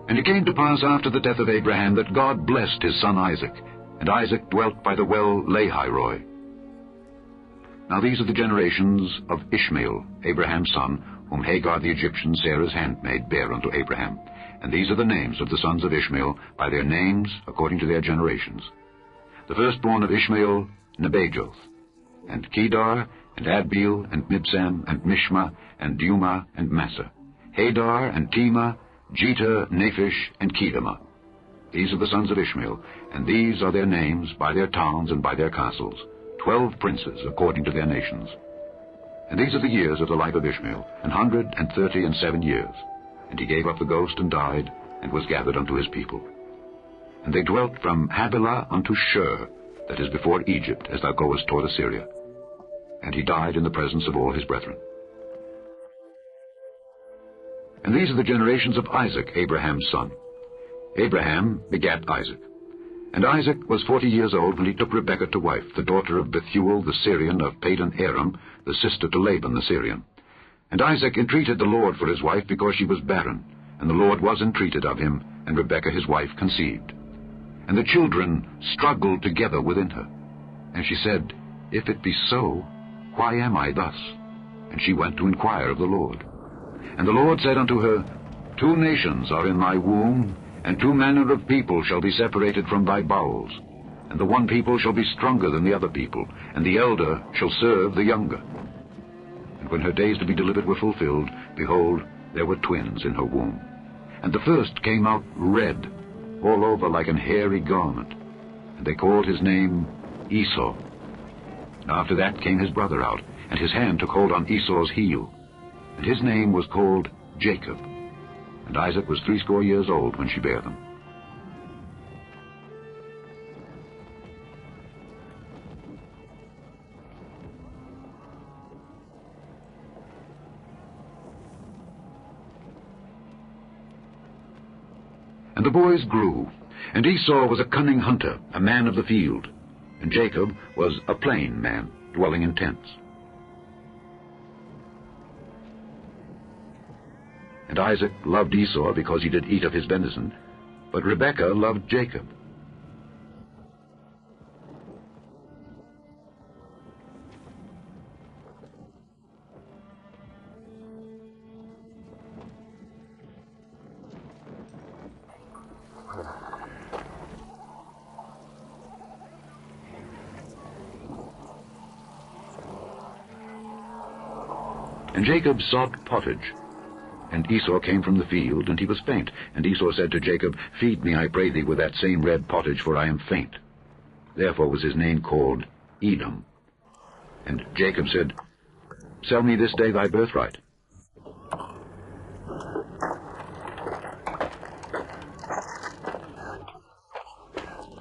And it came to pass after the death of Abraham that God blessed his son Isaac, and Isaac dwelt by the well Lahairoi. Now these are the generations of Ishmael, Abraham's son, whom Hagar the Egyptian, Sarah's handmaid, bare unto Abraham. And these are the names of the sons of Ishmael, by their names, according to their generations. The firstborn of Ishmael, Nebajoth, and Kedar, and Adbeel, and Mibsam, and Mishma, and Dumah, and Massa, Hadar, and Tema, Jether, Naphish, and Kedemah. These are the sons of Ishmael, and these are their names, by their towns and by their castles, 12 princes, according to their nations. And these are the years of the life of Ishmael, 137 years. And he gave up the ghost and died, and was gathered unto his people. And they dwelt from Havilah unto Shur, that is before Egypt, as thou goest toward Assyria. And he died in the presence of all his brethren. And these are the generations of Isaac, Abraham's son. Abraham begat Isaac. And Isaac was 40 years old when he took Rebekah to wife, the daughter of Bethuel the Syrian of Padan Aram, the sister to Laban the Syrian. And Isaac entreated the Lord for his wife, because she was barren. And the Lord was entreated of him, and Rebekah his wife conceived. And the children struggled together within her. And she said, If it be so, why am I thus? And she went to inquire of the Lord. And the Lord said unto her, 2 nations are in thy womb, and 2 manner of people shall be separated from thy bowels. And the one people shall be stronger than the other people, and the elder shall serve the younger. And when her days to be delivered were fulfilled, behold, there were twins in her womb. And the first came out red, all over like an hairy garment. And they called his name Esau. And after that came his brother out, and his hand took hold on Esau's heel. And his name was called Jacob. And Isaac was 80 years old when she bare them. And the boys grew, and Esau was a cunning hunter, a man of the field, and Jacob was a plain man, dwelling in tents. And Isaac loved Esau because he did eat of his venison, but Rebekah loved Jacob. And Jacob sought pottage. And Esau came from the field, and he was faint. And Esau said to Jacob, Feed me, I pray thee, with that same red pottage, for I am faint. Therefore was his name called Edom. And Jacob said, Sell me this day thy birthright.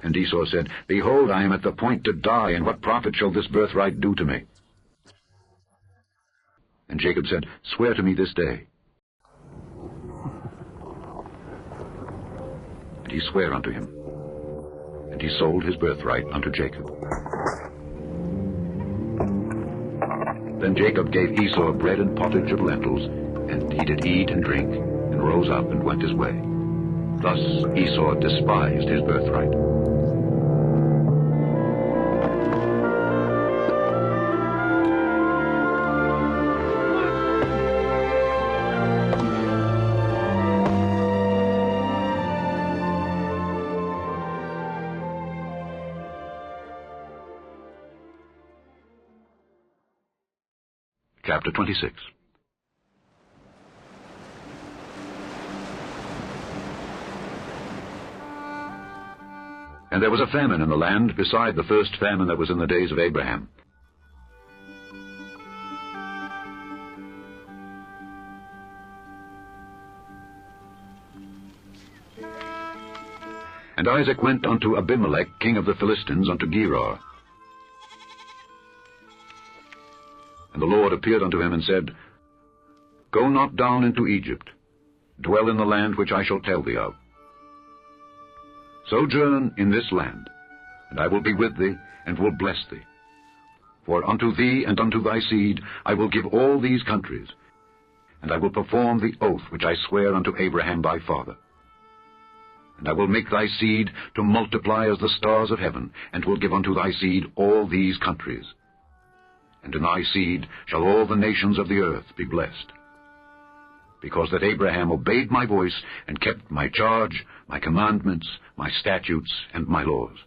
And Esau said, Behold, I am at the point to die, and what profit shall this birthright do to me? And Jacob said, Swear to me this day. And he sware unto him. And he sold his birthright unto Jacob. Then Jacob gave Esau bread and pottage of lentils, and he did eat and drink, and rose up and went his way. Thus Esau despised his birthright. Chapter 26. And there was a famine in the land, beside the first famine that was in the days of Abraham. And Isaac went unto Abimelech, king of the Philistines, unto Gerar. And the Lord appeared unto him and said, Go not down into Egypt, dwell in the land which I shall tell thee of. Sojourn in this land, and I will be with thee, and will bless thee. For unto thee and unto thy seed I will give all these countries, and I will perform the oath which I sware unto Abraham thy father. And I will make thy seed to multiply as the stars of heaven, and will give unto thy seed all these countries. And in thy seed shall all the nations of the earth be blessed. Because that Abraham obeyed my voice, and kept my charge, my commandments, my statutes, and my laws.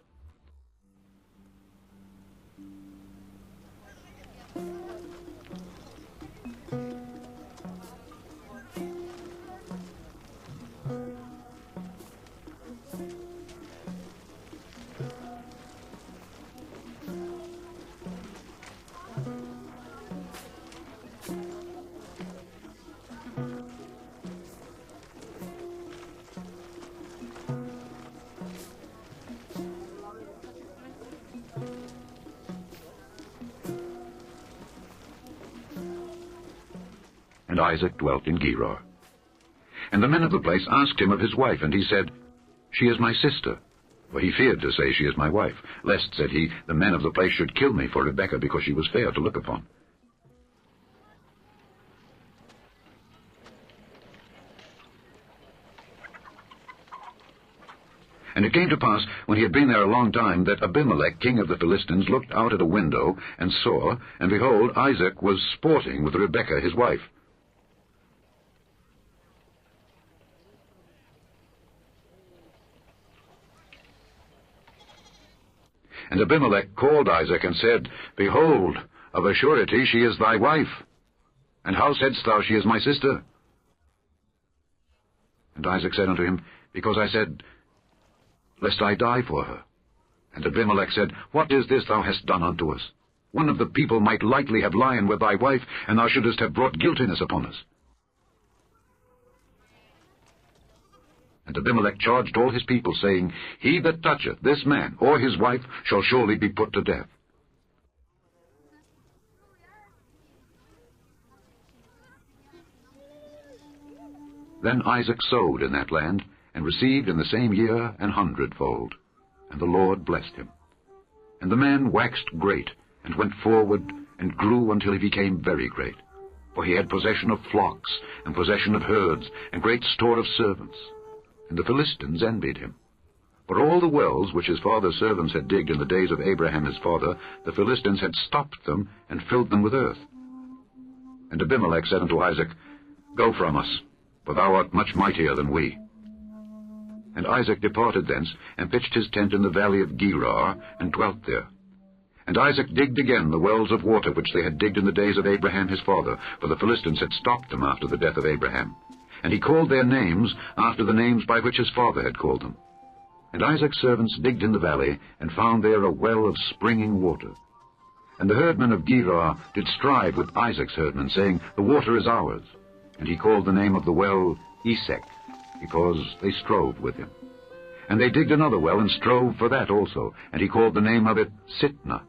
And Isaac dwelt in Gerar. And the men of the place asked him of his wife, and he said, She is my sister. For he feared to say, She is my wife, lest, said he, the men of the place should kill me for Rebekah, because she was fair to look upon. And it came to pass, when he had been there a long time, that Abimelech, king of the Philistines, looked out at a window, and saw, and behold, Isaac was sporting with Rebekah his wife. And Abimelech called Isaac, and said, Behold, of a surety she is thy wife. And how saidst thou, She is my sister? And Isaac said unto him, Because I said, Lest I die for her. And Abimelech said, What is this thou hast done unto us? One of the people might lightly have lied with thy wife, and thou shouldest have brought guiltiness upon us. And Abimelech charged all his people, saying, He that toucheth this man or his wife shall surely be put to death. Then Isaac sowed in that land, and received in the same year 100-fold. And the Lord blessed him. And the man waxed great, and went forward, and grew until he became very great. For he had possession of flocks, and possession of herds, and great store of servants. And the Philistines envied him. For all the wells which his father's servants had digged in the days of Abraham his father, the Philistines had stopped them, and filled them with earth. And Abimelech said unto Isaac, Go from us, for thou art much mightier than we. And Isaac departed thence, and pitched his tent in the valley of Gerar, and dwelt there. And Isaac digged again the wells of water which they had digged in the days of Abraham his father, for the Philistines had stopped them after the death of Abraham. And he called their names after the names by which his father had called them. And Isaac's servants digged in the valley, and found there a well of springing water. And the herdmen of Gerar did strive with Isaac's herdmen, saying, The water is ours. And he called the name of the well Esek, because they strove with him. And they digged another well, and strove for that also, and he called the name of it Sitnah.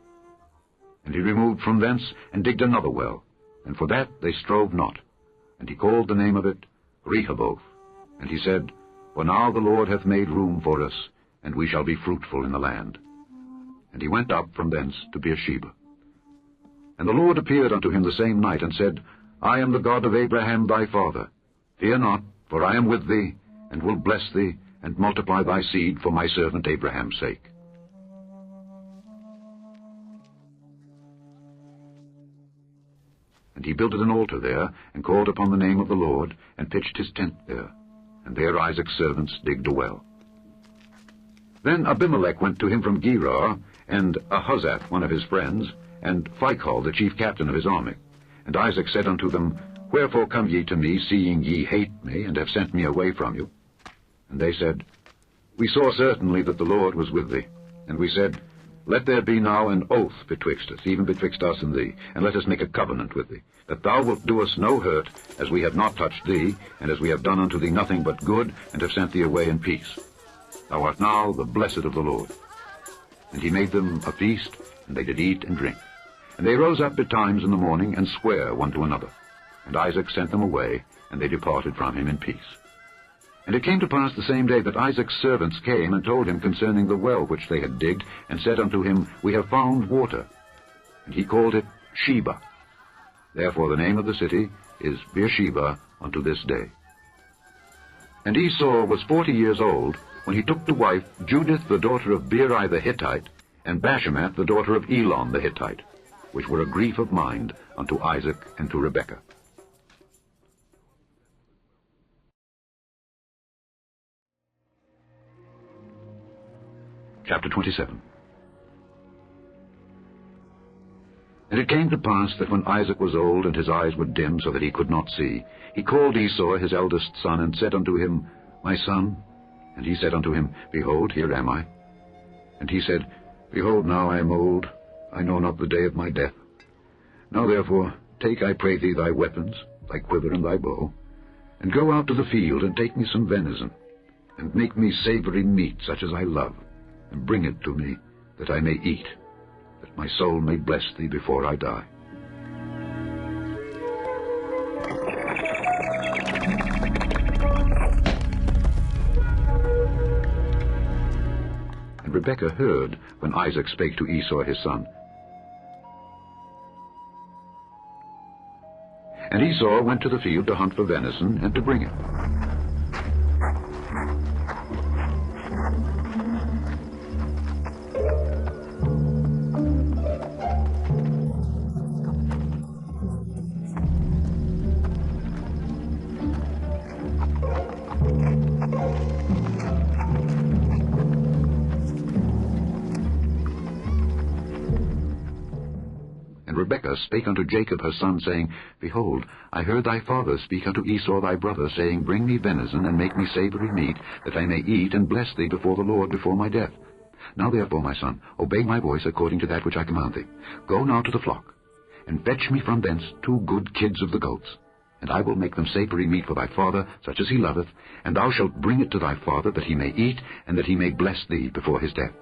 And he removed from thence, and digged another well, and for that they strove not. And he called the name of it Rehoboth. And he said, For now the Lord hath made room for us, and we shall be fruitful in the land. And he went up from thence to Beersheba. And the Lord appeared unto him the same night, and said, I am the God of Abraham thy father. Fear not, for I am with thee, and will bless thee, and multiply thy seed for my servant Abraham's sake. And he builded an altar there, and called upon the name of the Lord, and pitched his tent there. And there Isaac's servants digged a well. Then Abimelech went to him from Gerar, and Ahuzzath, one of his friends, and Phicol, the chief captain of his army. And Isaac said unto them, Wherefore come ye to me, seeing ye hate me, and have sent me away from you? And they said, We saw certainly that the Lord was with thee. And we said, Let there be now an oath betwixt us, even betwixt us and thee, and let us make a covenant with thee, that thou wilt do us no hurt, as we have not touched thee, and as we have done unto thee nothing but good, and have sent thee away in peace. Thou art now the blessed of the Lord. And he made them a feast, and they did eat and drink. And they rose up betimes in the morning, and sware one to another. And Isaac sent them away, and they departed from him in peace. And it came to pass the same day that Isaac's servants came and told him concerning the well which they had digged, and said unto him, We have found water. And he called it Sheba. Therefore the name of the city is Beersheba unto this day. And Esau was 40 years old when he took to wife Judith the daughter of Beeri the Hittite, and Bashemath the daughter of Elon the Hittite, which were a grief of mind unto Isaac and to Rebekah. Chapter 27. And it came to pass that when Isaac was old, and his eyes were dim, so that he could not see, he called Esau his eldest son, and said unto him, My son. And he said unto him, Behold, here am I. And he said, Behold, now I am old, I know not the day of my death. Now therefore, take, I pray thee, thy weapons, thy quiver and thy bow, and go out to the field, and take me some venison, and make me savory meat, such as I love, and bring it to me, that I may eat, that my soul may bless thee before I die. And Rebekah heard when Isaac spake to Esau his son. And Esau went to the field to hunt for venison, and to bring it. And Rebekah spake unto Jacob her son, saying, Behold, I heard thy father speak unto Esau thy brother, saying, Bring me venison, and make me savory meat, that I may eat and bless thee before the Lord before my death. Now therefore, my son, obey my voice according to that which I command thee. Go now to the flock, and fetch me from thence 2 good kids of the goats, and I will make them savory meat for thy father, such as he loveth, and thou shalt bring it to thy father, that he may eat, and that he may bless thee before his death.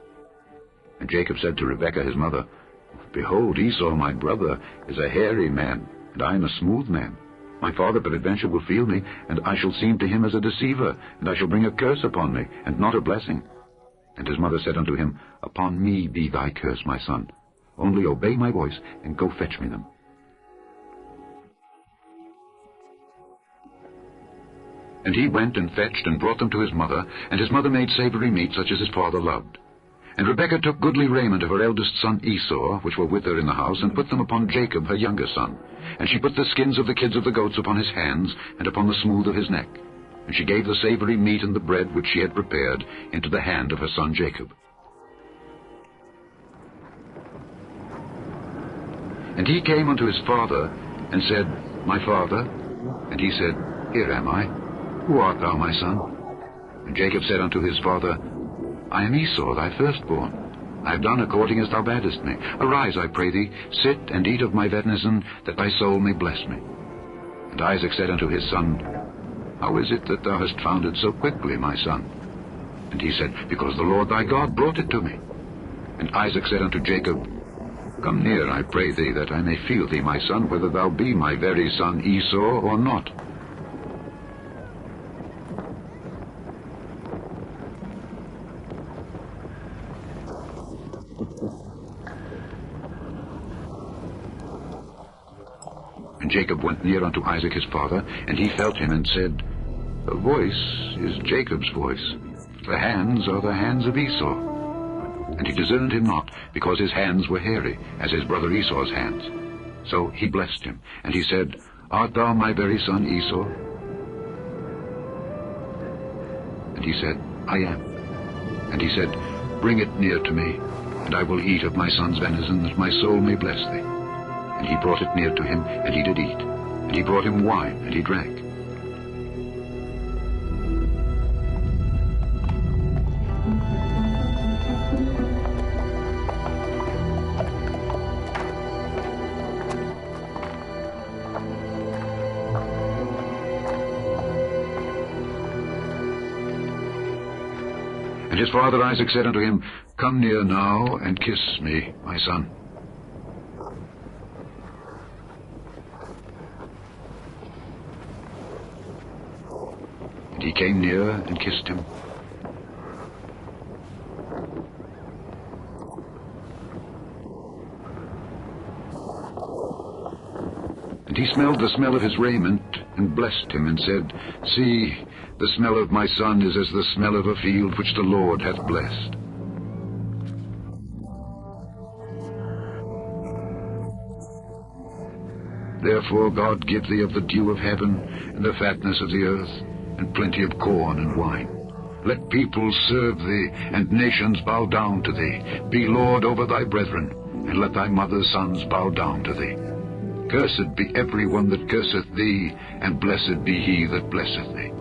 And Jacob said to Rebekah his mother, Behold, Esau my brother is a hairy man, and I am a smooth man. My father peradventure will feel me, and I shall seem to him as a deceiver, and I shall bring a curse upon me, and not a blessing. And his mother said unto him, Upon me be thy curse, my son. Only obey my voice, and go fetch me them. And he went and fetched and brought them to his mother, and his mother made savory meat such as his father loved. And Rebekah took goodly raiment of her eldest son Esau, which were with her in the house, and put them upon Jacob her younger son. And she put the skins of the kids of the goats upon his hands, and upon the smooth of his neck. And she gave the savory meat and the bread which she had prepared into the hand of her son Jacob. And he came unto his father, and said, My father? And he said, Here am I. Who art thou, my son? And Jacob said unto his father, I am Esau, thy firstborn. I have done according as thou badest me. Arise, I pray thee, sit and eat of my venison, that thy soul may bless me. And Isaac said unto his son, How is it that thou hast found it so quickly, my son? And he said, Because the Lord thy God brought it to me. And Isaac said unto Jacob, Come near, I pray thee, that I may feel thee, my son, whether thou be my very son Esau or not. And Jacob went near unto Isaac his father, and he felt him, and said, The voice is Jacob's voice, the hands are the hands of Esau. And he discerned him not, because his hands were hairy, as his brother Esau's hands. So he blessed him, and he said, Art thou my very son Esau? And he said, I am. And he said, Bring it near to me, and I will eat of my son's venison, that my soul may bless thee. And he brought it near to him, and he did eat. And he brought him wine, and he drank. And his father Isaac said unto him, Come near now, and kiss me, my son. And he came near and kissed him. And he smelled the smell of his raiment, and blessed him, and said, See, the smell of my son is as the smell of a field which the Lord hath blessed. Therefore God give thee of the dew of heaven, and the fatness of the earth, and plenty of corn and wine. Let peoples serve thee, and nations bow down to thee. Be Lord over thy brethren, and let thy mother's sons bow down to thee. Cursed be every one that curseth thee, and blessed be he that blesseth thee.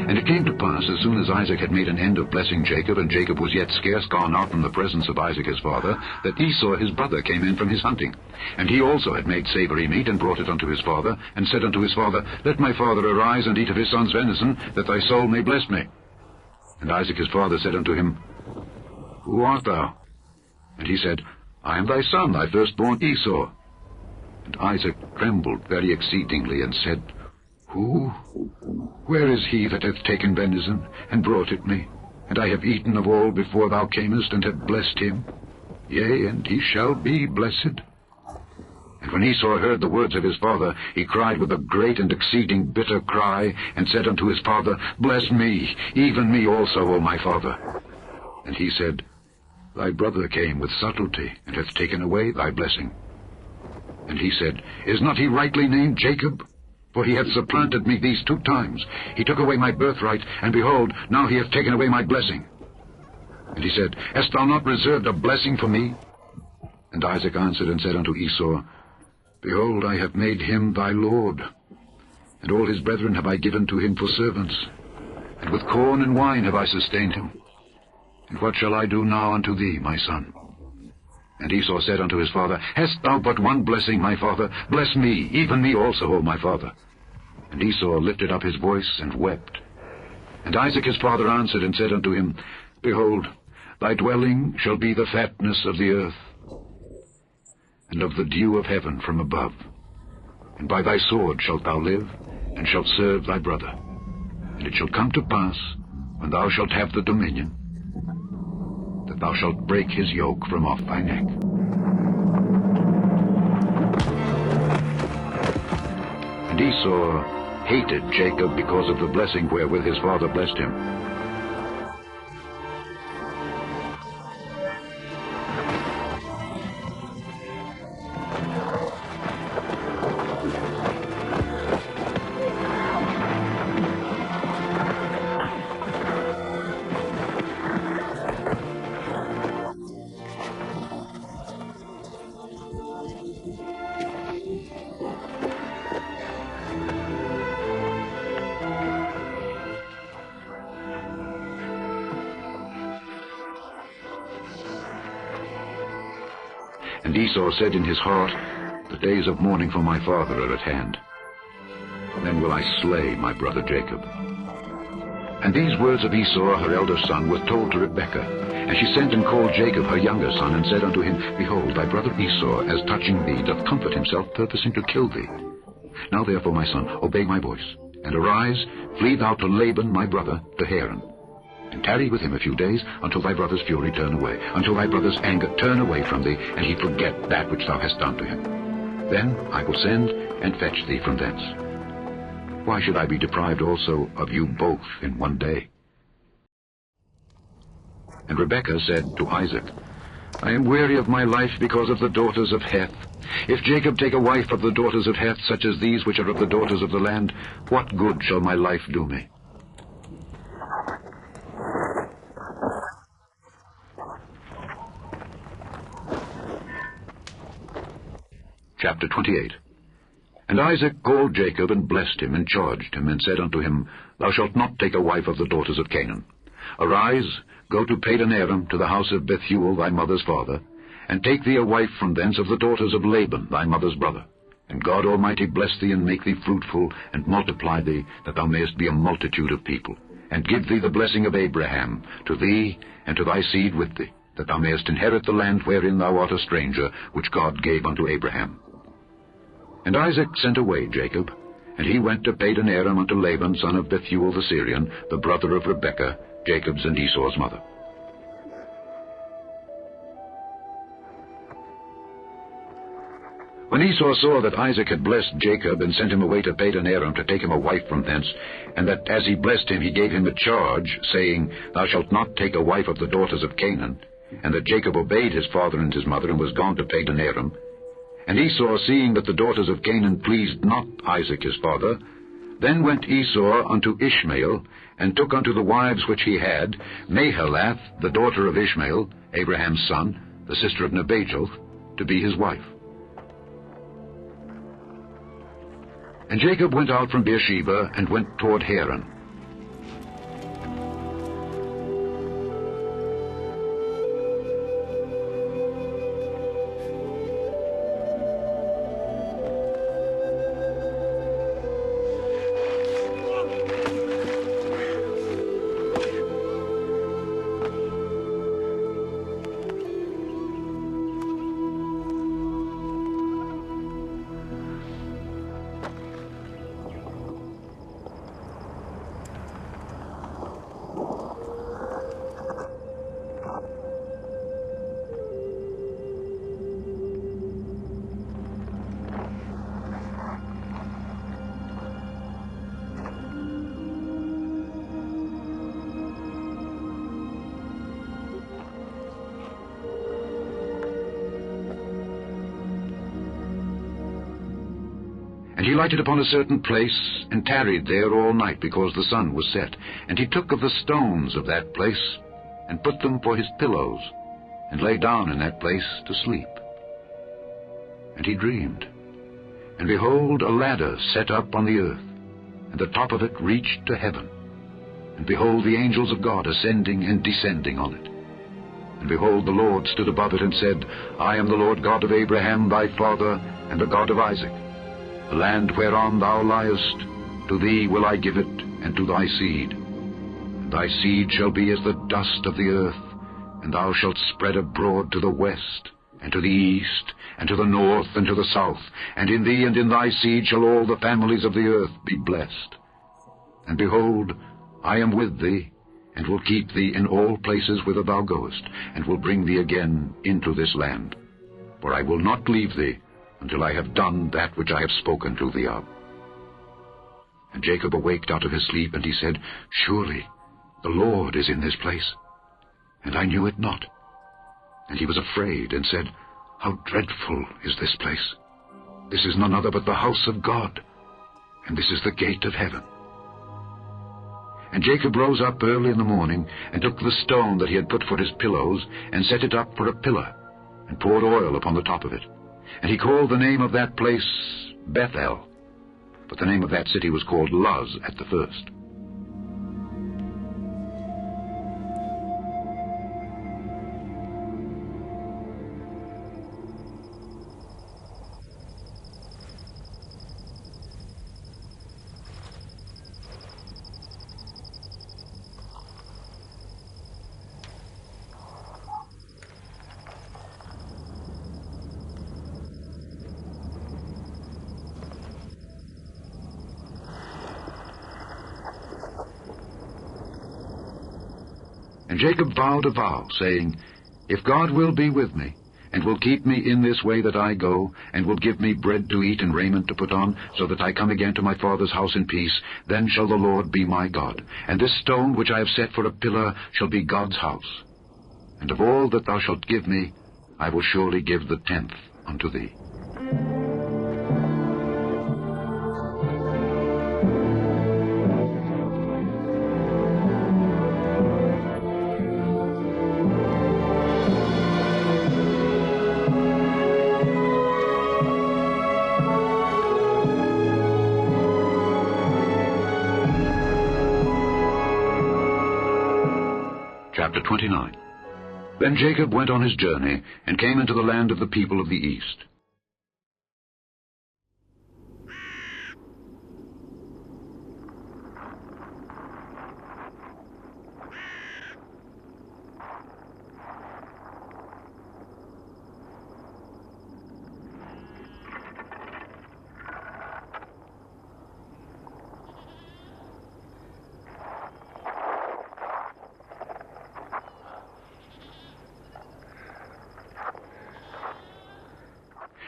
And it came to pass, as soon as Isaac had made an end of blessing Jacob, and Jacob was yet scarce gone out from the presence of Isaac his father, that Esau his brother came in from his hunting. And he also had made savory meat, and brought it unto his father, and said unto his father, Let my father arise, and eat of his son's venison, that thy soul may bless me. And Isaac his father said unto him, Who art thou? And he said, I am thy son, thy firstborn Esau. And Isaac trembled very exceedingly, and said, Who? Where is he that hath taken venison, and brought it me? And I have eaten of all before thou camest, and have blessed him. Yea, and he shall be blessed. And when Esau heard the words of his father, he cried with a great and exceeding bitter cry, and said unto his father, Bless me, even me also, O my father. And he said, Thy brother came with subtlety, and hath taken away thy blessing. And he said, Is not he rightly named Jacob? For he hath supplanted me these 2 times. He took away my birthright, and behold, now he hath taken away my blessing. And he said, Hast thou not reserved a blessing for me? And Isaac answered and said unto Esau, Behold, I have made him thy lord, and all his brethren have I given to him for servants, and with corn and wine have I sustained him. And what shall I do now unto thee, my son? And Esau said unto his father, Hast thou but one blessing, my father? Bless me, even me also, O my father. And Esau lifted up his voice and wept. And Isaac his father answered and said unto him, Behold, thy dwelling shall be the fatness of the earth, and of the dew of heaven from above. And by thy sword shalt thou live, and shalt serve thy brother. And it shall come to pass, when thou shalt have the dominion, that thou shalt break his yoke from off thy neck. And Esau hated Jacob because of the blessing wherewith his father blessed him. And Esau said in his heart, The days of mourning for my father are at hand. Then will I slay my brother Jacob. And these words of Esau, her elder son, were told to Rebekah. And she sent and called Jacob, her younger son, and said unto him, Behold, thy brother Esau, as touching thee, doth comfort himself, purposing to kill thee. Now therefore, my son, obey my voice, and arise, flee thou to Laban my brother, to Haran. And tarry with him a few days, until thy brother's fury turn away, until thy brother's anger turn away from thee, and he forget that which thou hast done to him. Then I will send and fetch thee from thence. Why should I be deprived also of you both in one day? And Rebekah said to Isaac, I am weary of my life because of the daughters of Heth. If Jacob take a wife of the daughters of Heth, such as these which are of the daughters of the land, what good shall my life do me? Chapter 28. And Isaac called Jacob, and blessed him, and charged him, and said unto him, Thou shalt not take a wife of the daughters of Canaan. Arise, go to Padan-aram, to the house of Bethuel thy mother's father, and take thee a wife from thence of the daughters of Laban thy mother's brother. And God Almighty bless thee, and make thee fruitful, and multiply thee, that thou mayest be a multitude of people, and give thee the blessing of Abraham, to thee, and to thy seed with thee, that thou mayest inherit the land wherein thou art a stranger, which God gave unto Abraham. And Isaac sent away Jacob, and he went to Padan-aram unto Laban, son of Bethuel the Syrian, the brother of Rebekah, Jacob's and Esau's mother. When Esau saw that Isaac had blessed Jacob, and sent him away to Padan-aram to take him a wife from thence, and that as he blessed him he gave him a charge, saying, Thou shalt not take a wife of the daughters of Canaan, and that Jacob obeyed his father and his mother, and was gone to Padan-aram, and Esau, seeing that the daughters of Canaan pleased not Isaac his father, then went Esau unto Ishmael, and took unto the wives which he had Mahalath, the daughter of Ishmael, Abraham's son, the sister of Nebajoth, to be his wife. And Jacob went out from Beersheba, and went toward Haran. And he lighted upon a certain place, and tarried there all night, because the sun was set. And he took of the stones of that place, and put them for his pillows, and lay down in that place to sleep. And he dreamed, and behold, a ladder set up on the earth, and the top of it reached to heaven. And behold, the angels of God ascending and descending on it. And behold, the Lord stood above it, and said, I am the Lord God of Abraham thy father, and the God of Isaac. The land whereon thou liest, to thee will I give it, and to thy seed. And thy seed shall be as the dust of the earth, and thou shalt spread abroad to the west, and to the east, and to the north, and to the south. And in thee and in thy seed shall all the families of the earth be blessed. And behold, I am with thee, and will keep thee in all places whither thou goest, and will bring thee again into this land. For I will not leave thee, until I have done that which I have spoken to thee of. And Jacob awaked out of his sleep, and he said, Surely the Lord is in this place, and I knew it not. And he was afraid, and said, How dreadful is this place! This is none other but the house of God, and this is the gate of heaven. And Jacob rose up early in the morning, and took the stone that he had put for his pillows, and set it up for a pillar, and poured oil upon the top of it. And he called the name of that place Bethel, but the name of that city was called Luz at the first. And Jacob vowed a vow, saying, If God will be with me, and will keep me in this way that I go, and will give me bread to eat and raiment to put on, so that I come again to my father's house in peace, then shall the Lord be my God. And this stone which I have set for a pillar shall be God's house. And of all that thou shalt give me, I will surely give the 10th unto thee. Chapter 29. Then Jacob went on his journey, and came into the land of the people of the east.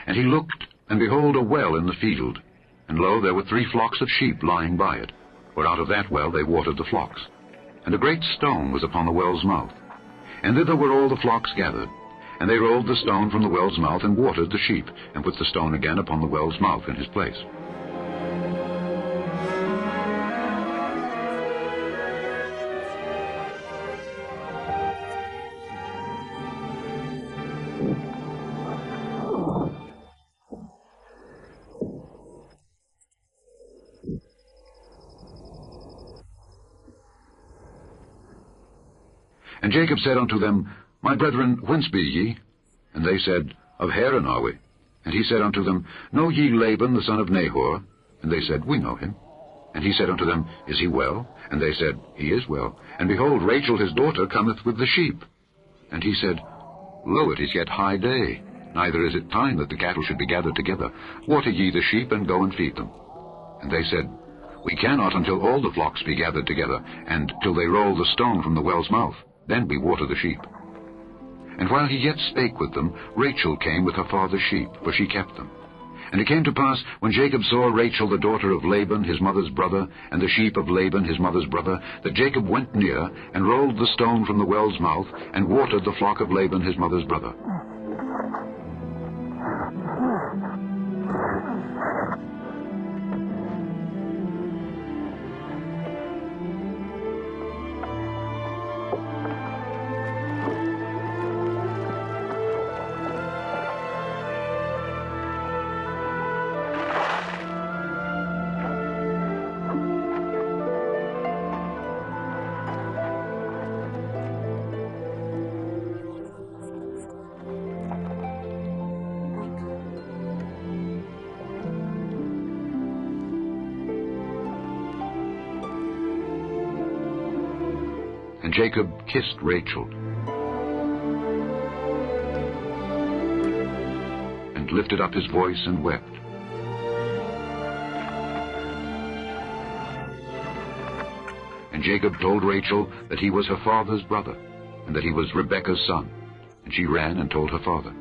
And he looked, and behold, a well in the field. And lo, there were 3 flocks of sheep lying by it, for out of that well they watered the flocks. And a great stone was upon the well's mouth. And thither were all the flocks gathered. And they rolled the stone from the well's mouth, and watered the sheep, and put the stone again upon the well's mouth in his place. And Jacob said unto them, My brethren, whence be ye? And they said, Of Haran are we. And he said unto them, Know ye Laban the son of Nahor? And they said, We know him. And he said unto them, Is he well? And they said, He is well. And behold, Rachel his daughter cometh with the sheep. And he said, Lo, it is yet high day, neither is it time that the cattle should be gathered together. Water ye the sheep, and go and feed them. And they said, We cannot until all the flocks be gathered together, and till they roll the stone from the well's mouth. Then we water the sheep. And while he yet spake with them, Rachel came with her father's sheep, for she kept them. And it came to pass, when Jacob saw Rachel the daughter of Laban his mother's brother, and the sheep of Laban his mother's brother, that Jacob went near, and rolled the stone from the well's mouth, and watered the flock of Laban his mother's brother. And Jacob kissed Rachel, and lifted up his voice and wept. And Jacob told Rachel that he was her father's brother, and that he was Rebekah's son. And she ran and told her father.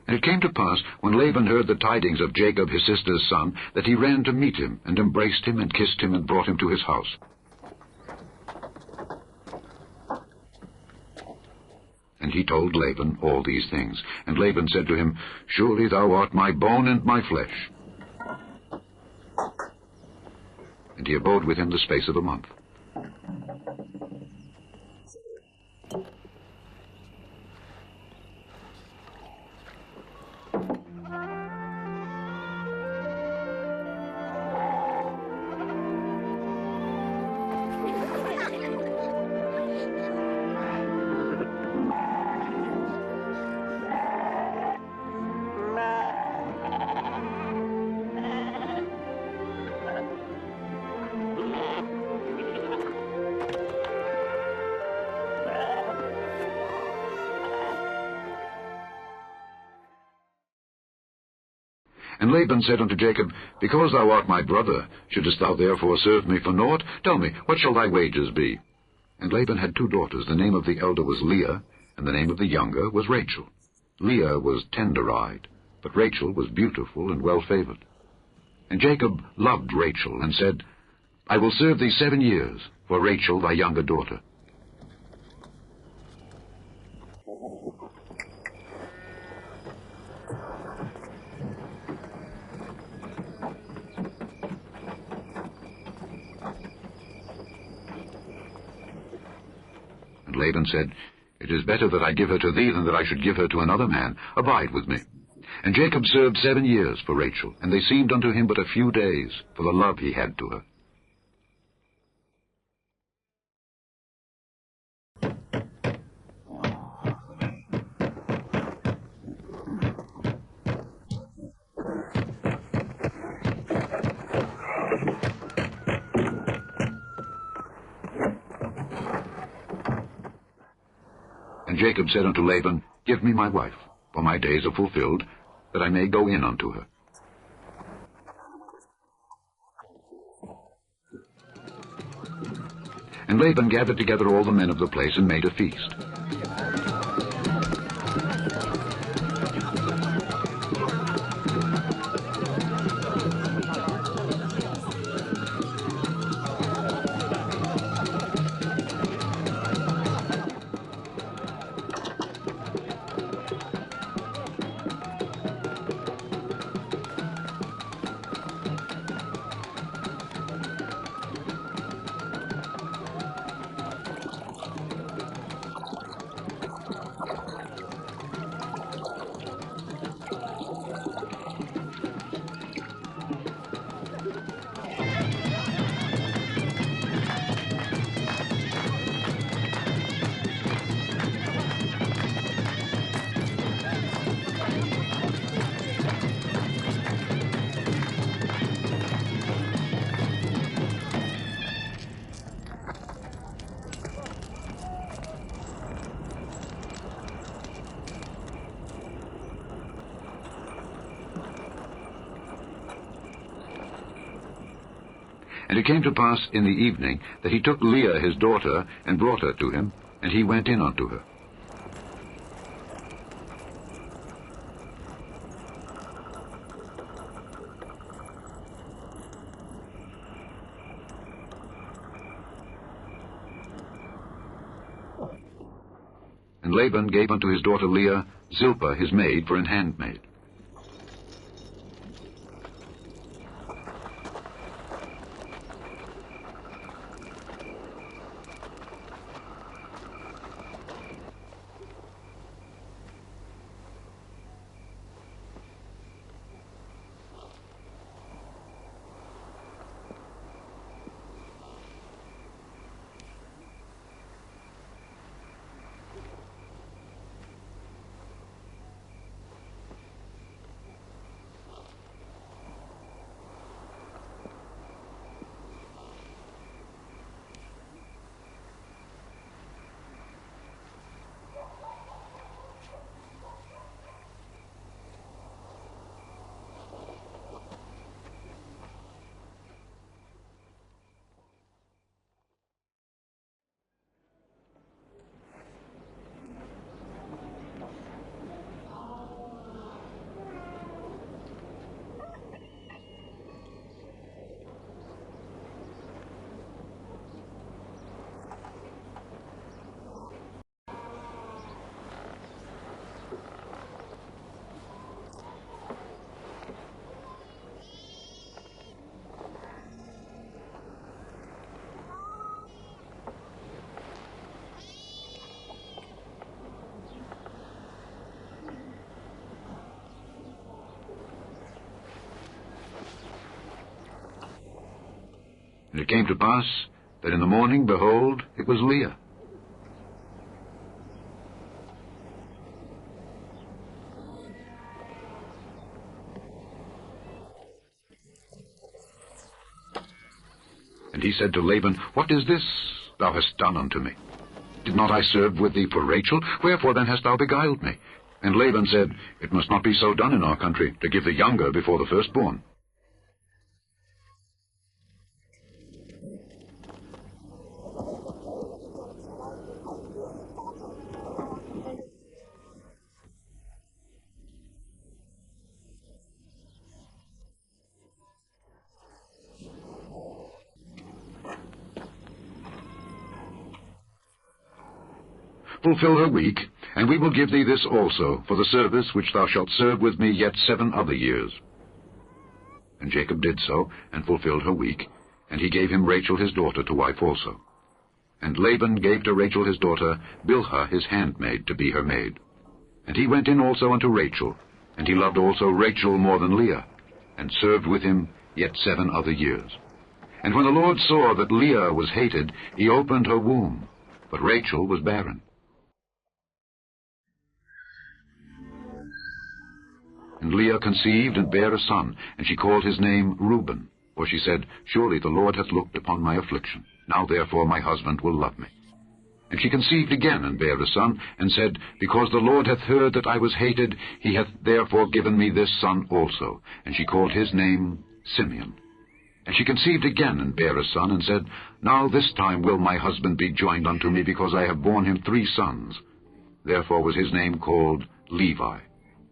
And it came to pass, when Laban heard the tidings of Jacob his sister's son, that he ran to meet him, and embraced him, and kissed him, and brought him to his house. And he told Laban all these things. And Laban said to him, Surely thou art my bone and my flesh. And he abode with him the space of a month. And Laban said unto Jacob, Because thou art my brother, shouldest thou therefore serve me for naught? Tell me, what shall thy wages be? And Laban had 2 daughters. The name of the elder was Leah, and the name of the younger was Rachel. Leah was tender-eyed, but Rachel was beautiful and well-favored. And Jacob loved Rachel, and said, I will serve thee 7 years for Rachel thy younger daughter. Laban said, "It is better that I give her to thee than that I should give her to another man. Abide with me." And Jacob served 7 years for Rachel, and they seemed unto him but a few days, for the love he had to her. And Jacob said unto Laban, "Give me my wife, for my days are fulfilled, that I may go in unto her." And Laban gathered together all the men of the place and made a feast. And it came to pass in the evening that he took Leah his daughter, and brought her to him, and he went in unto her. And Laban gave unto his daughter Leah Zilpah his maid for an handmaid. And it came to pass that in the morning, behold, it was Leah. And he said to Laban, "What is this thou hast done unto me? Did not I serve with thee for Rachel? Wherefore then hast thou beguiled me?" And Laban said, "It must not be so done in our country, to give the younger before the firstborn." Fulfill her week, and we will give thee this also, for the service which thou shalt serve with me yet 7 other years. And Jacob did so, and fulfilled her week, and he gave him Rachel his daughter to wife also. And Laban gave to Rachel his daughter Bilhah his handmaid to be her maid. And he went in also unto Rachel, and he loved also Rachel more than Leah, and served with him yet 7 other years. And when the Lord saw that Leah was hated, he opened her womb, but Rachel was barren. And Leah conceived and bare a son, and she called his name Reuben. For she said, Surely the Lord hath looked upon my affliction. Now therefore my husband will love me. And she conceived again and bare a son, and said, Because the Lord hath heard that I was hated, he hath therefore given me this son also. And she called his name Simeon. And she conceived again and bare a son, and said, Now this time will my husband be joined unto me, because I have borne him 3 sons. Therefore was his name called Levi.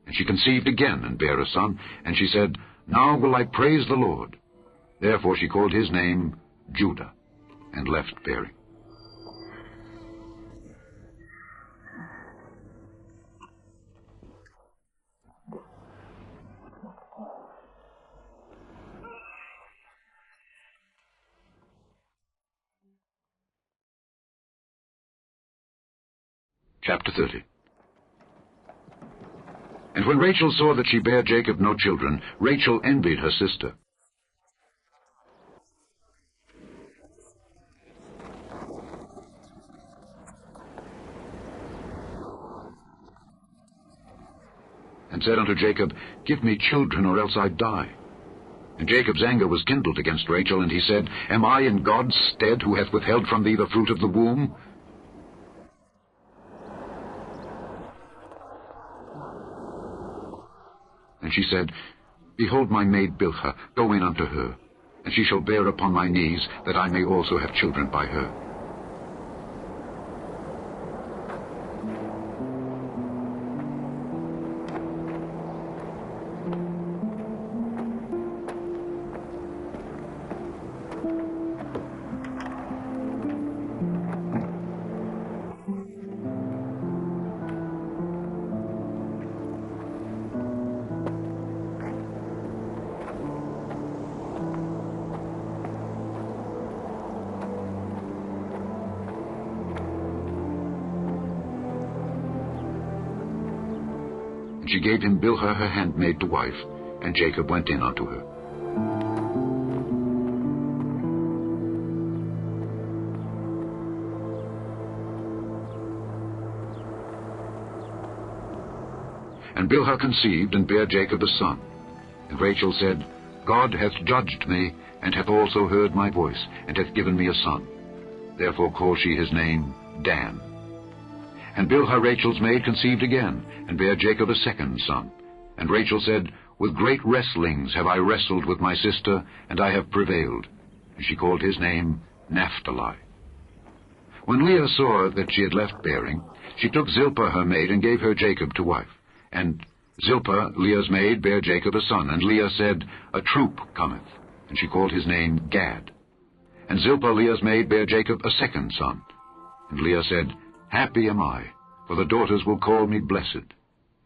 And she conceived again and bare a son, and she said, Now will I praise the Lord. Therefore she called his name Judah, and left bearing. Chapter 30. And when Rachel saw that she bare Jacob no children, Rachel envied her sister. And said unto Jacob, Give me children, or else I die. And Jacob's anger was kindled against Rachel, and he said, Am I in God's stead, who hath withheld from thee the fruit of the womb? And she said, Behold my maid Bilhah, go in unto her, and she shall bear upon my knees, that I may also have children by her. And she gave him Bilhah her handmaid to wife, and Jacob went in unto her. And Bilhah conceived, and bare Jacob a son. And Rachel said, God hath judged me, and hath also heard my voice, and hath given me a son. Therefore called she his name Dan. And Bilhah Rachel's maid conceived again, and bare Jacob a second son. And Rachel said, With great wrestlings have I wrestled with my sister, and I have prevailed. And she called his name Naphtali. When Leah saw that she had left bearing, she took Zilpah her maid, and gave her Jacob to wife. And Zilpah, Leah's maid, bare Jacob a son. And Leah said, A troop cometh. And she called his name Gad. And Zilpah, Leah's maid, bare Jacob a second son. And Leah said, Happy am I, for the daughters will call me blessed.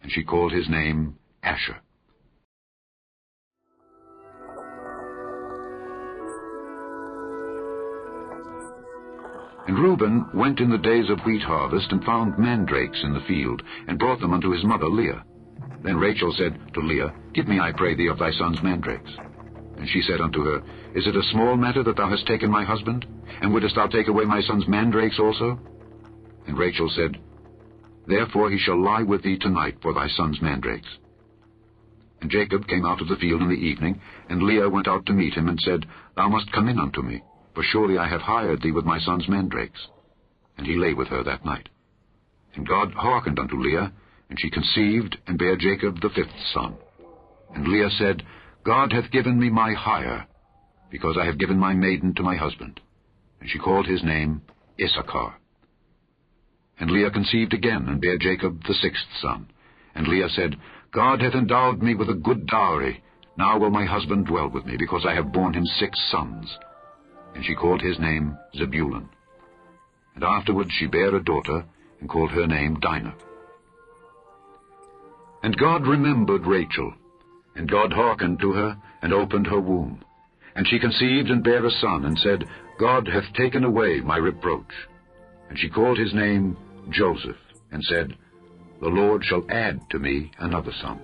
And she called his name Asher. And Reuben went in the days of wheat harvest, and found mandrakes in the field, and brought them unto his mother Leah. Then Rachel said to Leah, Give me, I pray thee, of thy son's mandrakes. And she said unto her, Is it a small matter that thou hast taken my husband? And wouldest thou take away my son's mandrakes also? And Rachel said, Therefore he shall lie with thee tonight for thy son's mandrakes. And Jacob came out of the field in the evening, and Leah went out to meet him, and said, Thou must come in unto me, for surely I have hired thee with my son's mandrakes. And he lay with her that night. And God hearkened unto Leah, and she conceived, and bare Jacob the 5th son. And Leah said, God hath given me my hire, because I have given my maiden to my husband. And she called his name Issachar. And Leah conceived again, and bare Jacob the 6th son. And Leah said, God hath endowed me with a good dowry. Now will my husband dwell with me, because I have borne him 6 sons. And she called his name Zebulun. And afterward she bare a daughter, and called her name Dinah. And God remembered Rachel, and God hearkened to her, and opened her womb. And she conceived and bare a son, and said, God hath taken away my reproach. And she called his name Joseph, and said, The Lord shall add to me another son.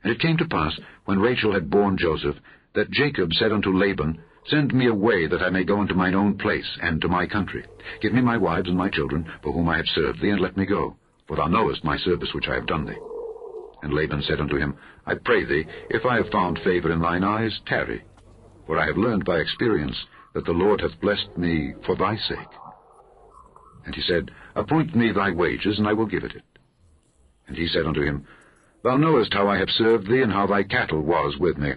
And it came to pass, when Rachel had borne Joseph, that Jacob said unto Laban, Send me away, that I may go unto mine own place, and to my country. Give me my wives and my children, for whom I have served thee, and let me go. For thou knowest my service which I have done thee. And Laban said unto him, I pray thee, if I have found favor in thine eyes, tarry. For I have learned by experience that the Lord hath blessed me for thy sake. And he said, Appoint me thy wages, and I will give it. And he said unto him, Thou knowest how I have served thee, and how thy cattle was with me.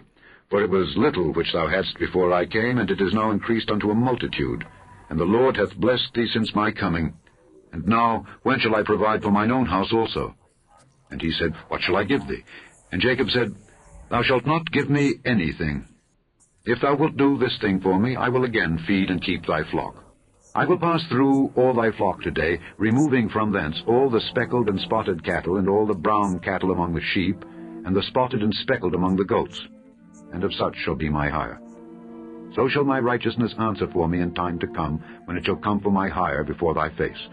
For it was little which thou hadst before I came, and it is now increased unto a multitude. And the Lord hath blessed thee since my coming. And now, when shall I provide for mine own house also? And he said, What shall I give thee? And Jacob said, Thou shalt not give me anything. If thou wilt do this thing for me, I will again feed and keep thy flock. I will pass through all thy flock today, removing from thence all the speckled and spotted cattle, and all the brown cattle among the sheep, and the spotted and speckled among the goats. And of such shall be my hire. So shall my righteousness answer for me in time to come, when it shall come for my hire before thy face.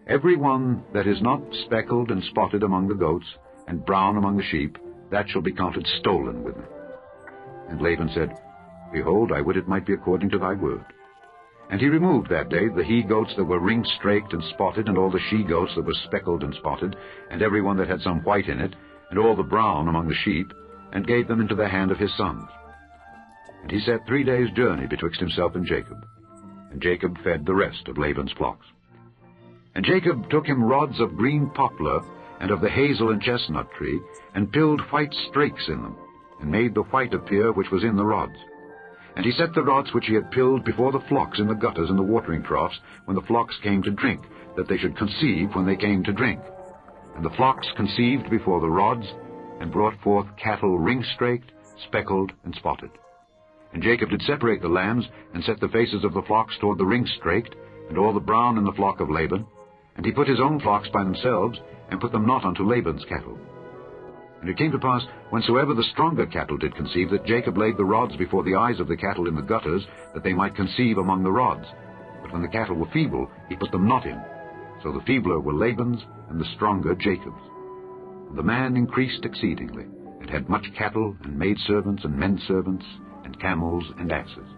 Every one that is not speckled and spotted among the goats, and brown among the sheep, that shall be counted stolen with me. And Laban said, Behold, I would it might be according to thy word. And he removed that day the he-goats that were ring-straked and spotted, and all the she-goats that were speckled and spotted, and every one that had some white in it, and all the brown among the sheep, and gave them into the hand of his sons. And he set 3 days' journey betwixt himself and Jacob. And Jacob fed the rest of Laban's flocks. And Jacob took him rods of green poplar, and of the hazel and chestnut tree, and pilled white strakes in them, and made the white appear which was in the rods. And he set the rods which he had pilled before the flocks in the gutters and the watering troughs, when the flocks came to drink, that they should conceive when they came to drink. And the flocks conceived before the rods, and brought forth cattle ring-straked, speckled, and spotted. And Jacob did separate the lambs, and set the faces of the flocks toward the ring-straked, and all the brown in the flock of Laban. And he put his own flocks by themselves, and put them not unto Laban's cattle. And it came to pass, whensoever the stronger cattle did conceive, that Jacob laid the rods before the eyes of the cattle in the gutters, that they might conceive among the rods. But when the cattle were feeble, he put them not in. So the feebler were Laban's, and the stronger Jacob's. And the man increased exceedingly, and had much cattle, and maidservants, and menservants, and camels, and asses.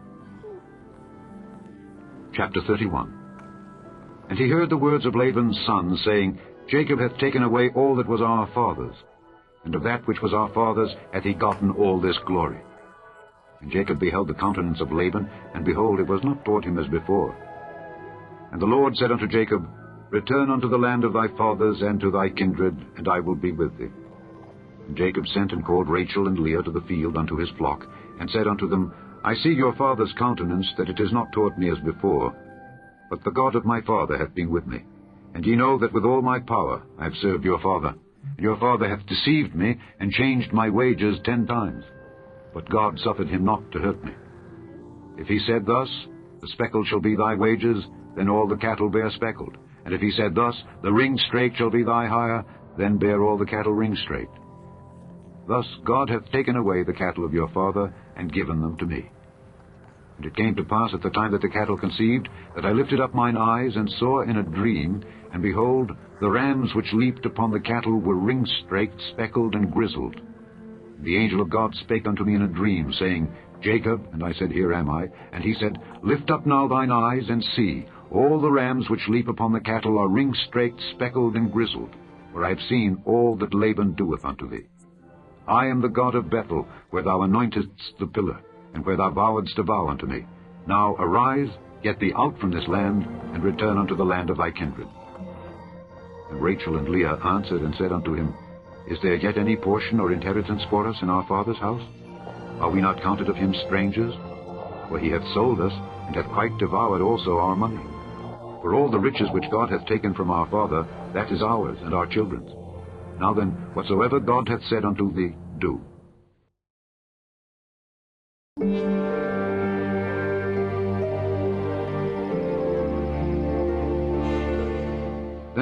Chapter 31. And he heard the words of Laban's son, saying, Jacob hath taken away all that was our father's, and of that which was our father's hath he gotten all this glory. And Jacob beheld the countenance of Laban, and behold, it was not toward him as before. And the Lord said unto Jacob, Return unto the land of thy fathers, and to thy kindred, and I will be with thee. And Jacob sent and called Rachel and Leah to the field unto his flock, and said unto them, I see your father's countenance, that it is not toward me as before, but the God of my father hath been with me. And ye know that with all my power I have served your father. And your father hath deceived me, and changed my wages 10 times. But God suffered him not to hurt me. If he said thus, The speckled shall be thy wages, then all the cattle bear speckled. And if he said thus, The ring-straked shall be thy hire, then bear all the cattle ring-straked. Thus God hath taken away the cattle of your father, and given them to me. And it came to pass at the time that the cattle conceived, that I lifted up mine eyes, and saw in a dream, and behold, the rams which leaped upon the cattle were ring-straked, speckled, and grizzled. And the angel of God spake unto me in a dream, saying, Jacob, and I said, Here am I. And he said, Lift up now thine eyes, and see, all the rams which leap upon the cattle are ring-straked, speckled, and grizzled, for I have seen all that Laban doeth unto thee. I am the God of Bethel, where thou anointedst the pillar, and where thou vowedst a vow unto me. Now arise, get thee out from this land, and return unto the land of thy kindred. And Rachel and Leah answered and said unto him, Is there yet any portion or inheritance for us in our father's house? Are we not counted of him strangers? For he hath sold us, and hath quite devoured also our money. For all the riches which God hath taken from our father, that is ours and our children's. Now then, whatsoever God hath said unto thee, do.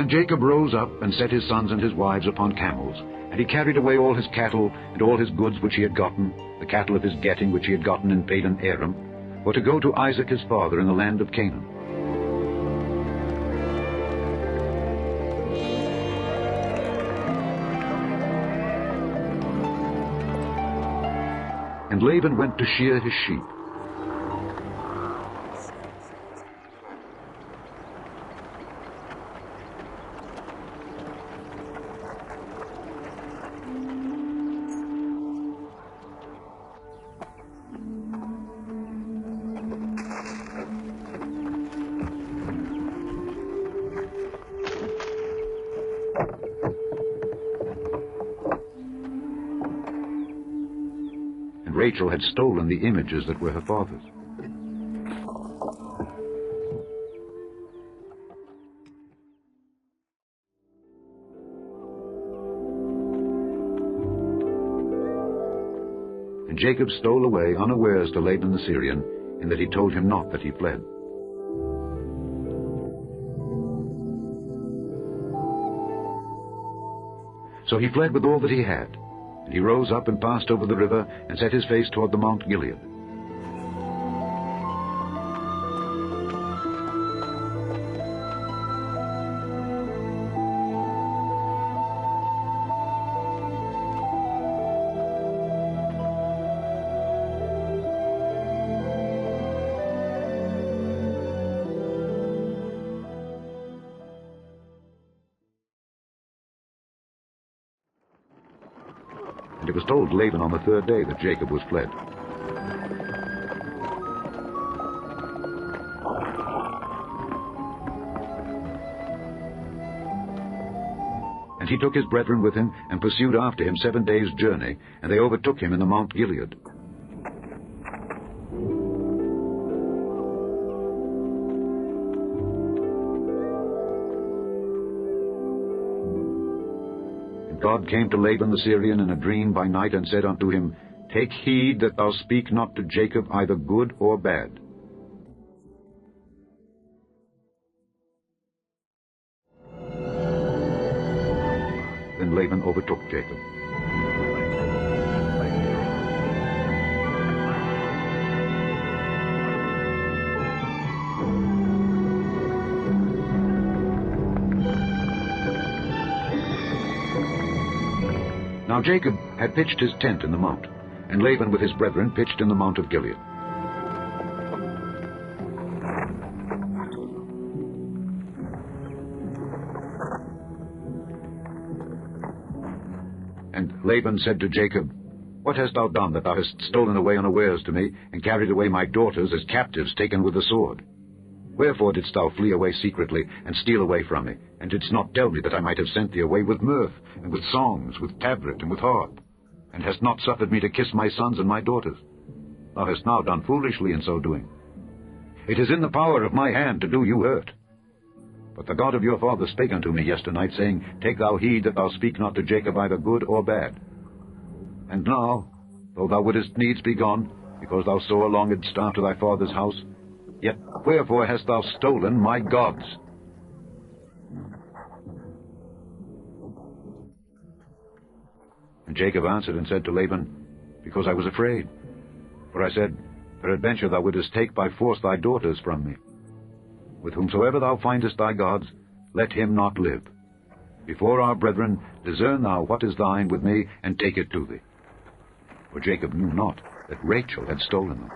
Then Jacob rose up and set his sons and his wives upon camels, and he carried away all his cattle and all his goods which he had gotten, the cattle of his getting which he had gotten in Padan Aram, for to go to Isaac his father in the land of Canaan. And Laban went to shear his sheep. Rachel had stolen the images that were her father's. And Jacob stole away unawares to Laban the Syrian, in that he told him not that he fled. So he fled with all that he had. And he rose up and passed over the river and set his face toward the Mount Gilead. And it was told Laban on the third day that Jacob was fled. And he took his brethren with him, and pursued after him 7 days' journey, and they overtook him in the Mount Gilead. God came to Laban the Syrian in a dream by night, and said unto him, Take heed that thou speak not to Jacob either good or bad. Then Laban overtook Jacob. Now Jacob had pitched his tent in the mount, and Laban with his brethren pitched in the mount of Gilead. And Laban said to Jacob, What hast thou done, that thou hast stolen away unawares to me, and carried away my daughters as captives taken with the sword? Wherefore didst thou flee away secretly, and steal away from me, and didst not tell me that I might have sent thee away with mirth, and with songs, with tabret, and with harp, and hast not suffered me to kiss my sons and my daughters? Thou hast now done foolishly in so doing. It is in the power of my hand to do you hurt. But the God of your father spake unto me yesternight, saying, Take thou heed that thou speak not to Jacob either good or bad. And now, though thou wouldest needs be gone, because thou sore longedst after thy father's house, yet wherefore hast thou stolen my gods? And Jacob answered and said to Laban, Because I was afraid. For I said, Peradventure thou wouldest take by force thy daughters from me. With whomsoever thou findest thy gods, let him not live. Before our brethren, discern thou what is thine with me, and take it to thee. For Jacob knew not that Rachel had stolen them.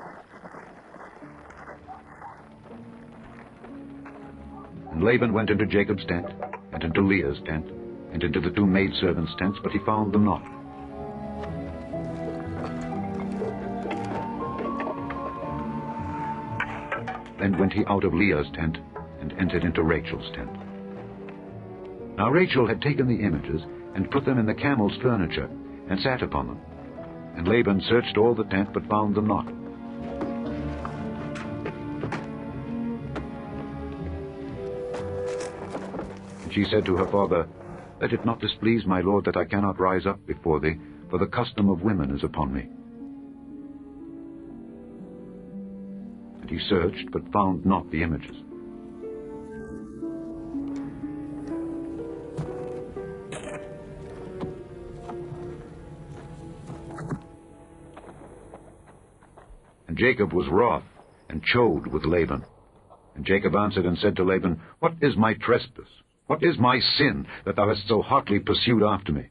And Laban went into Jacob's tent, and into Leah's tent, and into the 2 maidservants' tents, but he found them not. Then went he out of Leah's tent, and entered into Rachel's tent. Now Rachel had taken the images, and put them in the camel's furniture, and sat upon them. And Laban searched all the tent, but found them not. And she said to her father, Let it not displease my lord that I cannot rise up before thee, for the custom of women is upon me. And he searched, but found not the images. And Jacob was wroth, and chode with Laban. And Jacob answered and said to Laban, What is my trespass? What is my sin, that thou hast so hotly pursued after me?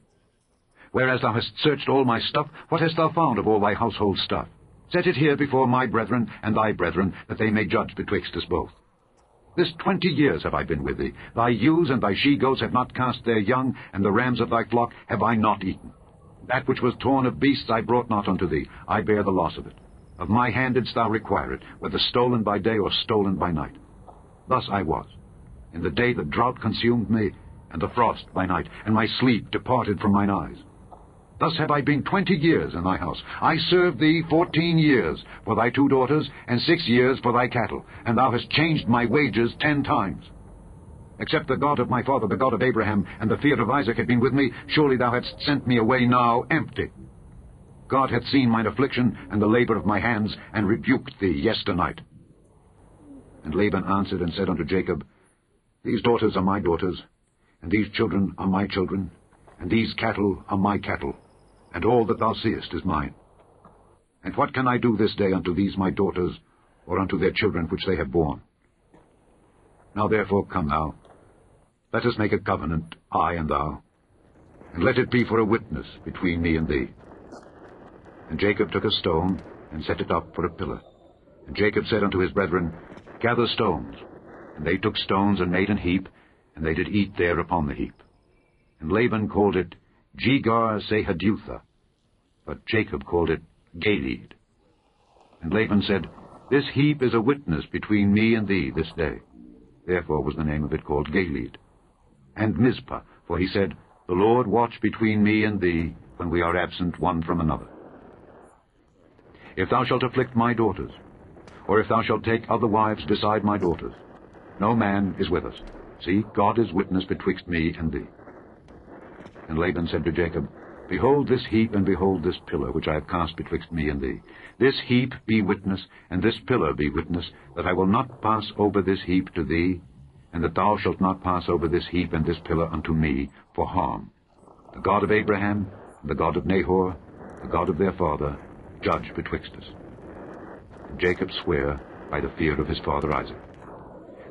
Whereas thou hast searched all my stuff, what hast thou found of all thy household stuff? Set it here before my brethren and thy brethren, that they may judge betwixt us both. This 20 years have I been with thee. Thy ewes and thy she-goats have not cast their young, and the rams of thy flock have I not eaten. That which was torn of beasts I brought not unto thee. I bear the loss of it. Of my hand didst thou require it, whether stolen by day or stolen by night. Thus I was. In the day the drought consumed me, and the frost by night, and my sleep departed from mine eyes. Thus have I been 20 years in thy house. I served thee 14 years for thy 2 daughters, and 6 years for thy cattle, and thou hast changed my wages 10 times. Except the God of my father, the God of Abraham, and the fear of Isaac had been with me, surely thou hadst sent me away now empty. God hath seen mine affliction and the labor of my hands, and rebuked thee yesternight. And Laban answered and said unto Jacob, These daughters are my daughters, and these children are my children, and these cattle are my cattle, and all that thou seest is mine. And what can I do this day unto these my daughters, or unto their children which they have borne? Now therefore come thou, let us make a covenant, I and thou, and let it be for a witness between me and thee. And Jacob took a stone, and set it up for a pillar. And Jacob said unto his brethren, Gather stones. And they took stones, and made an heap, and they did eat there upon the heap. And Laban called it Jegar-sahadutha, but Jacob called it Galeed. And Laban said, This heap is a witness between me and thee this day. Therefore was the name of it called Galeed. And Mizpah, for he said, The Lord watch between me and thee, when we are absent one from another. If thou shalt afflict my daughters, or if thou shalt take other wives beside my daughters, no man is with us. See, God is witness betwixt me and thee. And Laban said to Jacob, Behold this heap, and behold this pillar, which I have cast betwixt me and thee. This heap be witness, and this pillar be witness, that I will not pass over this heap to thee, and that thou shalt not pass over this heap and this pillar unto me for harm. The God of Abraham, and the God of Nahor, the God of their father, judge betwixt us. And Jacob sware by the fear of his father Isaac.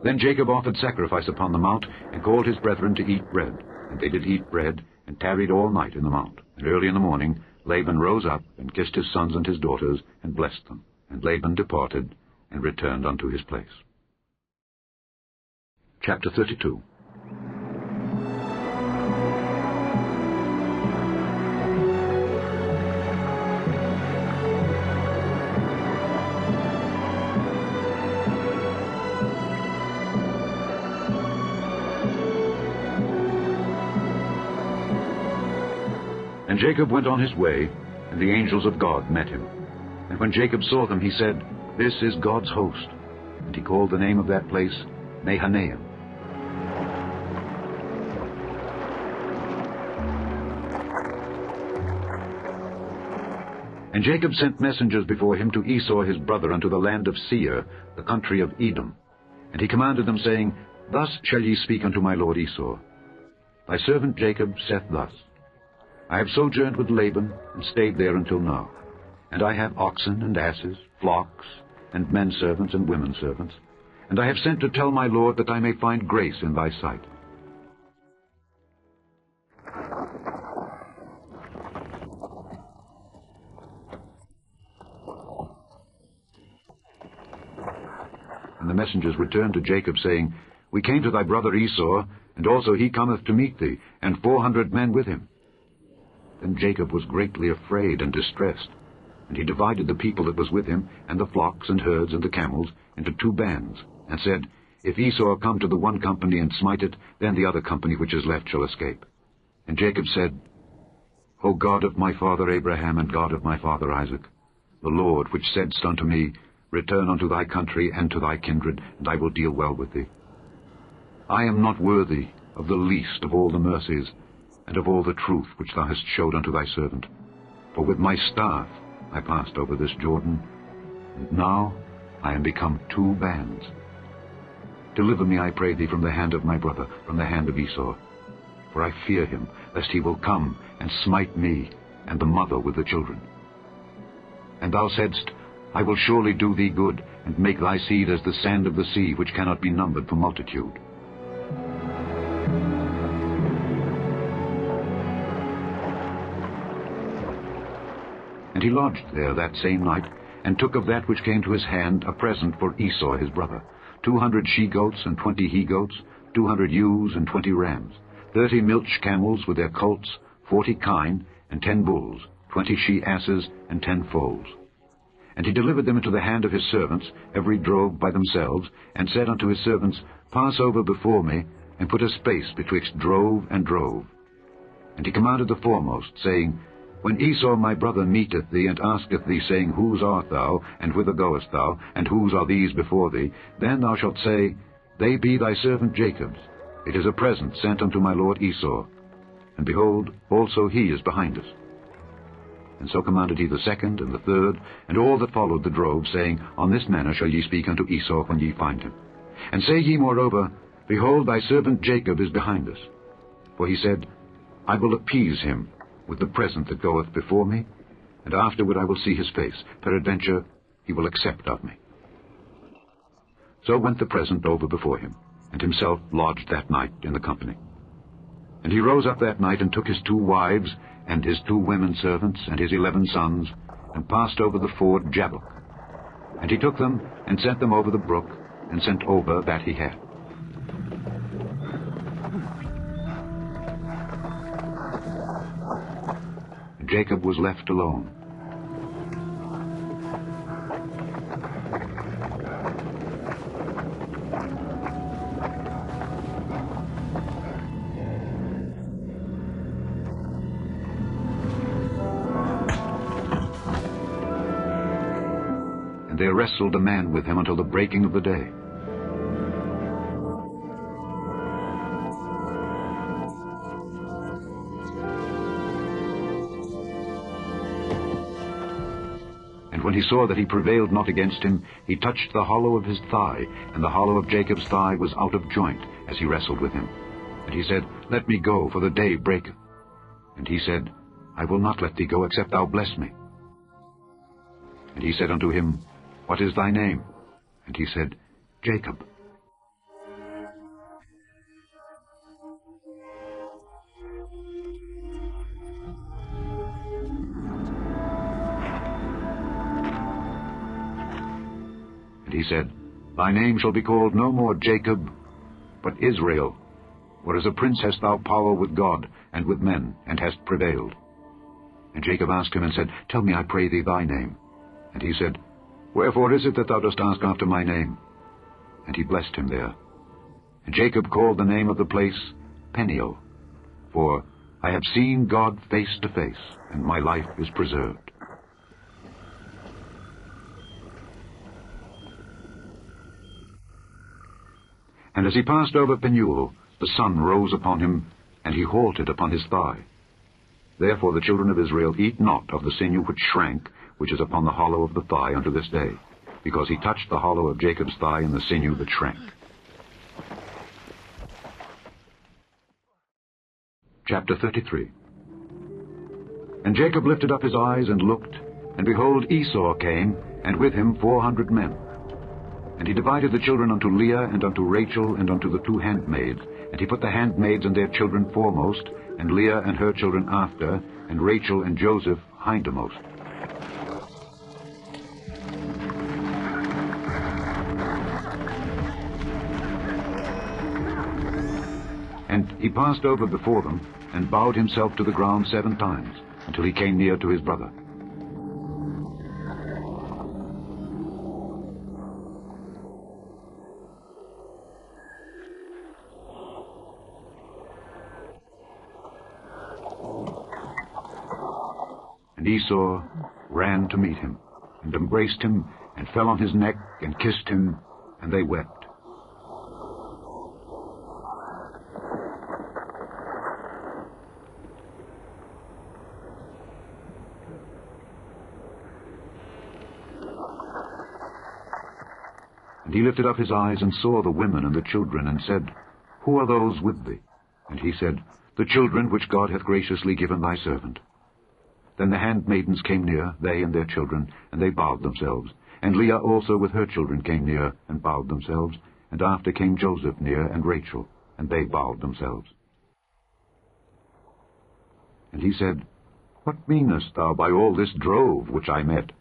Then Jacob offered sacrifice upon the mount, and called his brethren to eat bread. And they did eat bread, and tarried all night in the mount. And early in the morning Laban rose up, and kissed his sons and his daughters, and blessed them. And Laban departed, and returned unto his place. Chapter 32. And Jacob went on his way, and the angels of God met him. And when Jacob saw them, he said, This is God's host. And he called the name of that place Mahanaim. And Jacob sent messengers before him to Esau his brother unto the land of Seir, the country of Edom. And he commanded them, saying, Thus shall ye speak unto my lord Esau. Thy servant Jacob saith thus, I have sojourned with Laban, and stayed there until now. And I have oxen and asses, flocks, and men servants and women servants. And I have sent to tell my lord that I may find grace in thy sight. And the messengers returned to Jacob, saying, We came to thy brother Esau, and also he cometh to meet thee, and 400 men with him. Then Jacob was greatly afraid and distressed, and he divided the people that was with him, and the flocks and herds and the camels, into 2 bands, and said, If Esau come to the one company and smite it, then the other company which is left shall escape. And Jacob said, O God of my father Abraham, and God of my father Isaac, the Lord which saidst unto me, Return unto thy country and to thy kindred, and I will deal well with thee. I am not worthy of the least of all the mercies, and of all the truth which thou hast showed unto thy servant. For with my staff I passed over this Jordan, and now I am become 2 bands. Deliver me, I pray thee, from the hand of my brother, from the hand of Esau. For I fear him, lest he will come and smite me, and the mother with the children. And thou saidst, I will surely do thee good, and make thy seed as the sand of the sea, which cannot be numbered for multitude. And he lodged there that same night, and took of that which came to his hand a present for Esau his brother, 200 she-goats and 20 he-goats, 200 ewes and 20 rams, 30 milch camels with their colts, 40 kine, and 10 bulls, 20 she-asses, and 10 foals. And he delivered them into the hand of his servants, every drove by themselves, and said unto his servants, Pass over before me, and put a space betwixt drove and drove. And he commanded the foremost, saying, When Esau my brother meeteth thee, and asketh thee, saying, Whose art thou, and whither goest thou, and whose are these before thee? Then thou shalt say, They be thy servant Jacob's. It is a present sent unto my lord Esau. And behold, also he is behind us. And so commanded he the second and the third, and all that followed the drove, saying, On this manner shall ye speak unto Esau when ye find him. And say ye moreover, Behold, thy servant Jacob is behind us. For he said, I will appease him with the present that goeth before me, and afterward I will see his face. Peradventure he will accept of me. So went the present over before him, and himself lodged that night in the company. And he rose up that night, and took his 2 wives, and his 2 women servants, and his 11 sons, and passed over the ford Jabbok. And he took them, and sent them over the brook, and sent over that he had. And Jacob was left alone. And there wrestled a man with him until the breaking of the day. And when he saw that he prevailed not against him, he touched the hollow of his thigh, and the hollow of Jacob's thigh was out of joint, as he wrestled with him. And he said, Let me go, for the day breaketh. And he said, I will not let thee go, except thou bless me. And he said unto him, What is thy name? And he said, Jacob. And he said, Thy name shall be called no more Jacob, but Israel, for as a prince hast thou power with God and with men, and hast prevailed. And Jacob asked him and said, Tell me, I pray thee, thy name. And he said, Wherefore is it that thou dost ask after my name? And he blessed him there. And Jacob called the name of the place Peniel, for I have seen God face to face, and my life is preserved. And as he passed over Peniel, the sun rose upon him, and he halted upon his thigh. Therefore the children of Israel eat not of the sinew which shrank, which is upon the hollow of the thigh unto this day, because he touched the hollow of Jacob's thigh in the sinew that shrank. Chapter 33. And Jacob lifted up his eyes and looked, and behold, Esau came, and with him 400 men. And he divided the children unto Leah, and unto Rachel, and unto the 2 handmaids. And he put the handmaids and their children foremost, and Leah and her children after, and Rachel and Joseph hindermost. And he passed over before them, and bowed himself to the ground 7 times, until he came near to his brother. And Esau ran to meet him, and embraced him, and fell on his neck, and kissed him, and they wept. And he lifted up his eyes, and saw the women and the children, and said, Who are those with thee? And he said, The children which God hath graciously given thy servant. Then the handmaidens came near, they and their children, and they bowed themselves. And Leah also with her children came near, and bowed themselves, and after came Joseph near, and Rachel, and they bowed themselves. And he said, What meanest thou by all this drove which I met?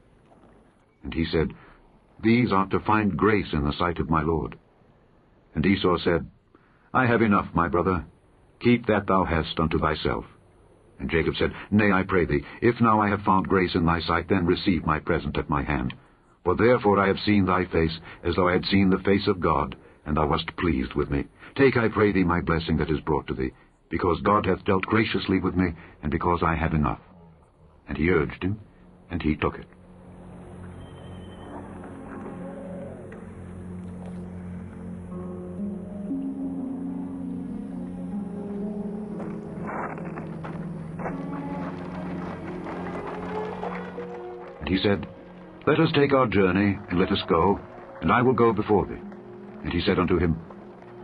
And he said, These are to find grace in the sight of my Lord. And Esau said, I have enough, my brother. Keep that thou hast unto thyself. And Jacob said, Nay, I pray thee, if now I have found grace in thy sight, then receive my present at my hand. For therefore I have seen thy face, as though I had seen the face of God, and thou wast pleased with me. Take, I pray thee, my blessing that is brought to thee, because God hath dealt graciously with me, and because I have enough. And he urged him, and he took it. And he said, Let us take our journey, and let us go, and I will go before thee. And he said unto him,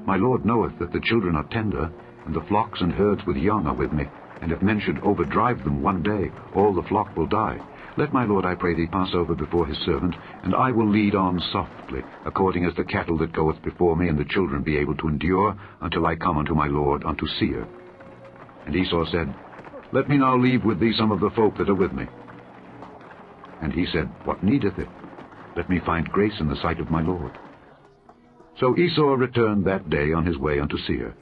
My Lord knoweth that the children are tender, and the flocks and herds with young are with me, and if men should overdrive them one day, all the flock will die. Let my Lord, I pray thee, pass over before his servant, and I will lead on softly, according as the cattle that goeth before me, and the children be able to endure, until I come unto my Lord, unto Seir. And Esau said, Let me now leave with thee some of the folk that are with me. And he said, What needeth it? Let me find grace in the sight of my Lord. So Esau returned that day on his way unto Seir.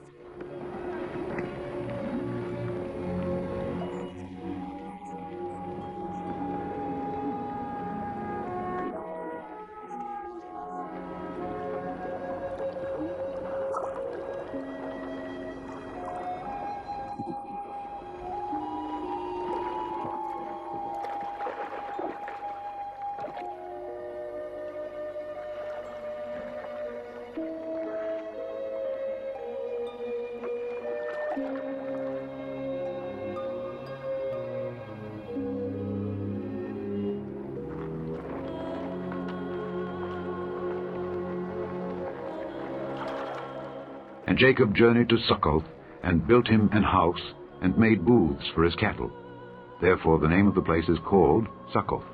And Jacob journeyed to Succoth, and built him an house, and made booths for his cattle. Therefore the name of the place is called Succoth.